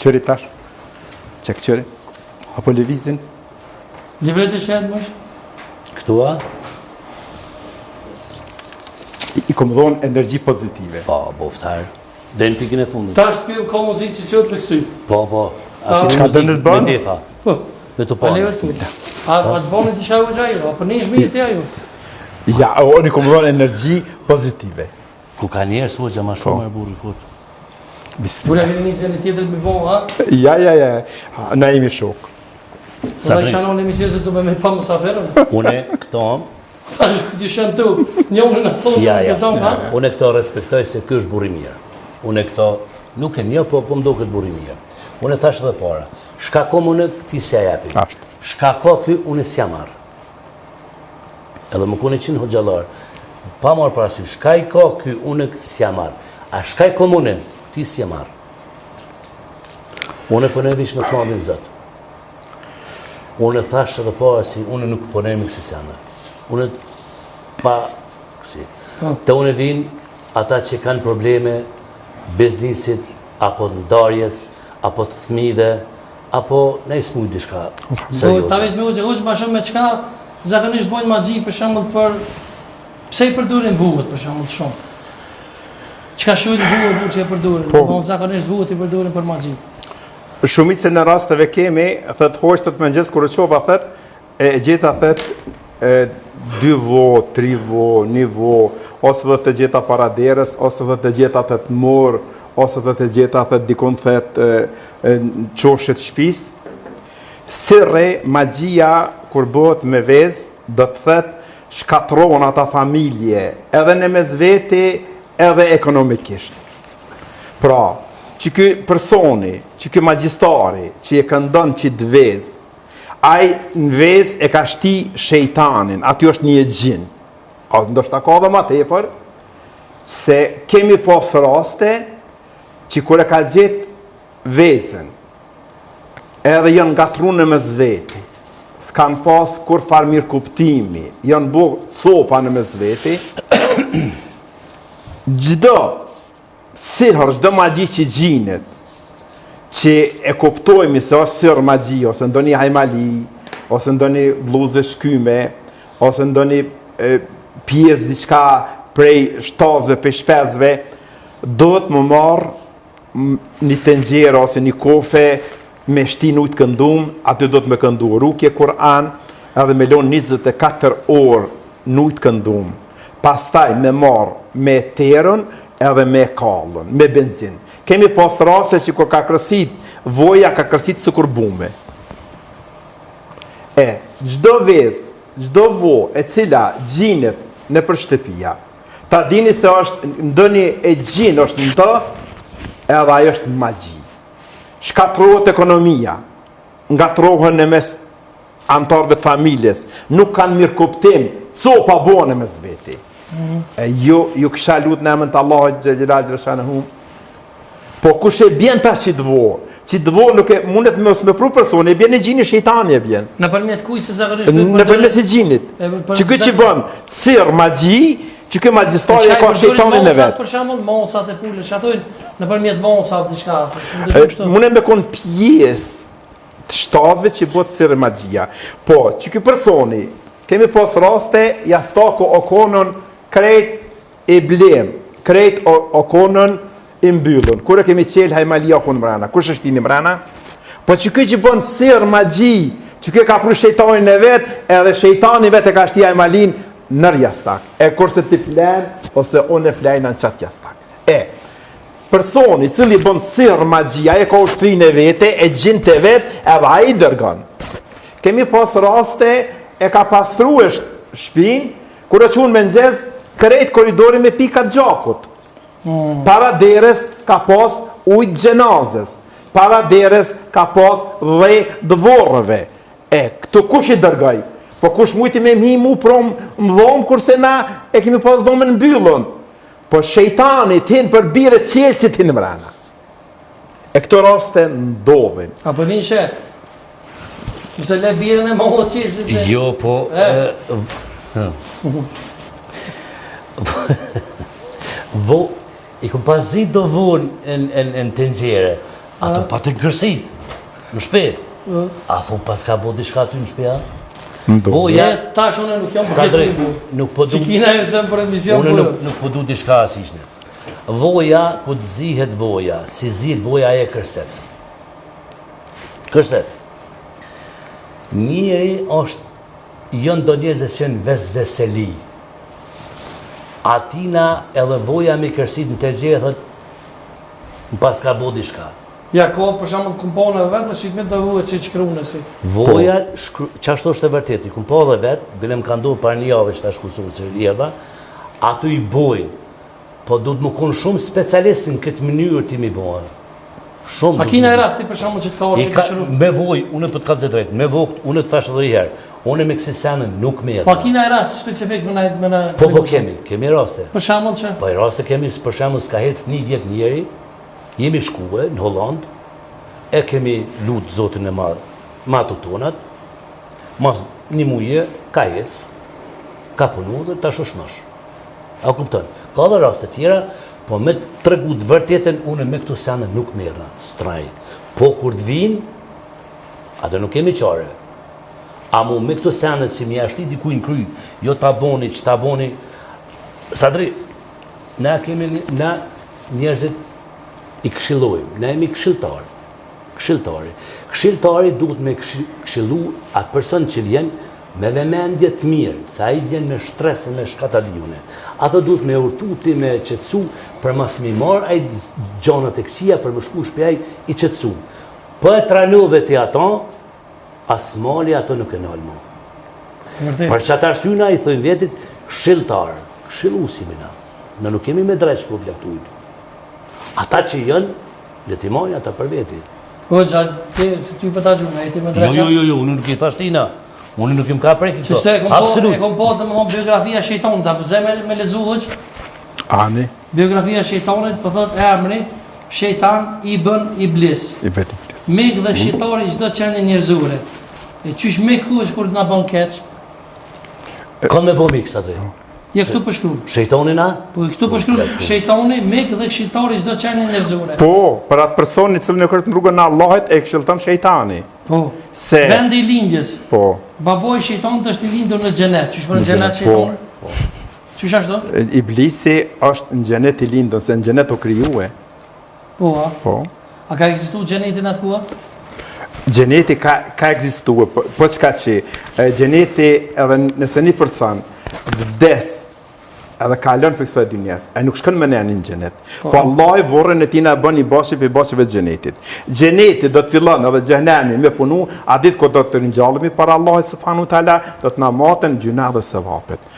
këqëri tash? Që këqëri? Apo lëvizin? Livret e shetë mësh? Këtu a? I kom dhonë energji pozitive. Po, boftar. Dhe në pikën e fundit. Ta është pjë ka muzikë që qëtë për kësy. Po. Çka dënë të bënë? Me defa. Me të panë. A të bënë të shau gjajo, apo një shmi të ajo? Ja, unë i kom dhonë energji pozitive. Ku ka njerë sua gjama shumë e burri fut. Bura vini një zeni tjetër me bon, ha? Ja. Na jemi shok. Sa të qanon e misje se të me pa mësaferën? Une këto... Ta është të shënë tu, një unë në tonë në tonë, ha? Une këto respektoj se kjo është burri mirë. Une këto nuk e një, po më do këtë burri mirë. Une thash dhe para, shka ko më në këti se japi. Shka ko kjo une si marë. Edhe më kune qinë hoxalar. Pa marë parasy, shka i ko kjo une si marë. A shka i ko më në ti si marë. Une përne vish me thmadin zëtë. Une thash dhe para si une nuk përne me kësi si marë. Une pa kësi. Të une vinë ata që kanë probleme biznisit, apo të ndarjes, apo të thmive, apo ne i smuj dishka serioze. Ta veç me hoqë ma shumë me qka zakonisht bojnë magji për shembull për... Pse i përdurin buhet për shembull shumë? Qka shujnë buhet që i përdurin? Po, zakonisht buhet i përdurin për magji. Shumicë në rasteve kemi, thët hoqë të të mëngjes, kërë qopa thët, e gjeta thët 2 vo, 3 vo, 1 vo, ose dhe të gjeta paraderës, ose dhe të gjeta të të morë, ose dhe të gjeta të dikon thët qoshet shpis. Sirre, magjia, kur bëhet me vez, do të thët shkatron ata familje, edhe në mes veti, edhe ekonomikisht. Pra, që ky personi, që ky magjistari, që e këndon që të vez, ai në vez e ka shti shejtanin, aty është një gjin. Ndoshta ka dhe ma tepër, se kemi pas raste që kur e ka gjetë vezën, edhe janë ngatru në mes veti, s'kan pas kur far mirë kuptimi, janë bu copa në mes veti, gjdo sihër, gjdo magji që gjinët, që e kuptojmi se është sirë magji, ose ndoni hajmali, ose ndoni bluzë shkyme, ose ndoni pjesë diçka prej shtazve, prej shpezve, do të më marë një tengjera ose një kofe me shti ujtë këndum, aty do të me këndu rukje Kur'an, edhe me lonë 24 orë ujtë këndum. Pastaj me marë me terën edhe me kallën, me benzin. Kemi pas raste që kur ka kërësit, voja ka kërësit së kurbume. Gjdo vez, gjdo vo e cila gjinët në për shtëpia, ta dini se është ndëni e gjinë është në të, edhe ajo është magji. Shkatrohet ekonomia, ngatrohen në mes antarëve të familjes, nuk kanë mirë kuptim, copa bone mes veti. Ju kësha lutë në emën të Allahut Gjelal Shanahum, po kush e bjen tash që të vo nuk e mundet me osme pru personi, e bjen e gjini shejtani e bjen. Në përmjet kuj se zakonisht? Në përmjet se gjinit. Që këtë që bën sirë magji, që këtë magjistari e ka shejtanin e vetë. Për shambull, monsat e pullë, që atojnë në përmjet monsat të shka? Mundet me konë pjesë të shtazve që bëtë sirë magjia. Po, që këtë personi, kemi pas raste, jastako okonën krejt e blem, krejt okonën i mbyllën. Kure kemi qelë hajmalia ku në mrena? Kush është ki në mrena? Po që këtë që bënë sirë magji, që këtë ka pru shejtanin e vetë, edhe shejtani vetë e ka shti hajmalin nër jastak. Kurse ti flenë, ose unë e flejnë në qatë jastak. Personi cili bënë sirë magji, aje ka ushtrin e vete, e gjint e vetë, edhe a i dërgan. Kemi pas raste, e ka pastru e shpin, kure që unë me nxez, krejt koridori me pikat gjakut. Para deres ka pas ujtë gjenazes, para deres ka pas dhe dëvorëve. Këtu kush i dërgaj? Po kush mujti me mhi mu prom më dhomë, kurse na e kemi pas dhomën në byllën. Po shejtani tin për bire qelësit tin mrena. Këto raste ndodhin. A për një shë? Nëse le birën e mohë qelësit se... Jo, po... I kom pas zi do vonë në tengjere, Ato pa të kërsit, në shpe. A thu pas ka bo diçka ty në shpe, a? Voja, tash unë nuk jam sa drejt, nuk po du... Qikina e mësëm për emision Unë për... nuk po du diçka asishne. Voja, ku të zihet voja, si zilë voja e kërset. Kërset. Njëri është, jënë do njëzës jënë vesveseli. Atina edhe voja me kërsit në të gjithët, në pas ka bo diçka. Ja, ko, për shumë kumpone dhe vetë, në shikmet të vuhet që shkru nësi. Voja, qashtu është e vërteti, kumpone dhe vetë, bilem ka ndohë par një jave që ta shkusu që rjedha, ato i bojnë, po du të më konë shumë specialistin në këtë mënyrë ti mi bojnë. Shumë. A kina e rasti për shumë që të ka orë që të shkru? Me voj, unë për të ka drejt, me vokët, unë të thashë dhe i herë, unë me kësi senën nuk me Po a kina e rasti specifik me na... Po kemi raste. Për shumë që? Po i raste kemi, për shumë s'ka hec një vjet njeri, jemi shkuve në Holland, e kemi lutë zotin e matë tonat, mas një muje, ka hec, ka punu dhe ta shoshnosh. A kupton? Ka dhe raste tjera, po me të tregu të vërtetën, unë me këtu sene nuk merna, straj. Po kur të vinë, atë nuk kemi qare. A mu me këtu sene që mi ashti dikuj në kry, jo ta boni, që ta boni, sadri, na kemi, na njerëzit i këshillojmë, ne jemi këshilltarë. Këshilltari duhet me këshillu atë person që vjen me vëmendje të mirë, sa i vjen me shtres e me shkatadjune. Ato duhet me urtuti, me qetësu, për mas mi marë ajt gjonët e kësia, për më shku shpjaj i qetësu. Për e tranove të ato, as mali ato nuk e nalë mu. Për që atë arsyna i thëjnë vetit, këshilltarë, këshillu si mina. Në nuk kemi me drejtë shko vlatujtë. Ata që jënë, le t'i marrë ata për veti. Po, gjatë, ty për ta gjuna, e ti me dreqa? Jo, unë nuk i thashtina. Unë nuk im ka prejkë këto. Qështë e kom po të më thonë biografia shejtonit, a pëzhe me lezu hëq? Ani? Biografia shejtonit, për thot e emri, shejtan i bën iblis. I bën iblis. Mik dhe shejtori çdo qenë njerëzore. E qysh mik ku është kur të na bën keq? Ka me bo mik, sa të Je këtu për shkru. Shejtoni na? Po, këtu për shkru. Shejtoni, mik dhe shejtori çdo qenë njerëzore. Po, për atë person i cili nuk është në rrugën e Allahit, e këshillton shejtani. Po. Se vendi i lindjes. Po. Baboi i shejtonit është i lindur në xhenet. Qysh për në xhenet shejtoni? Po. Qysh ashtu? Iblisi është në xhenet i lindur, se në xhenet u krijue. Po, a? Po. A ka ekzistuar xheneti në atë kohë? Xheneti ka ekzistuar, po çka që xheneti edhe nëse një person vdes edhe kalon për kësaj dunjas, ai nuk shkon më në një xhenet. Po Allah i vorrën e tina bën i bashi për bashëve të xhenetit. Xheneti do të fillon edhe xhenemi me punu, a ditë kur do të ringjallemi para Allahut subhanahu wa taala, do të na maten gjuna dhe sevapet.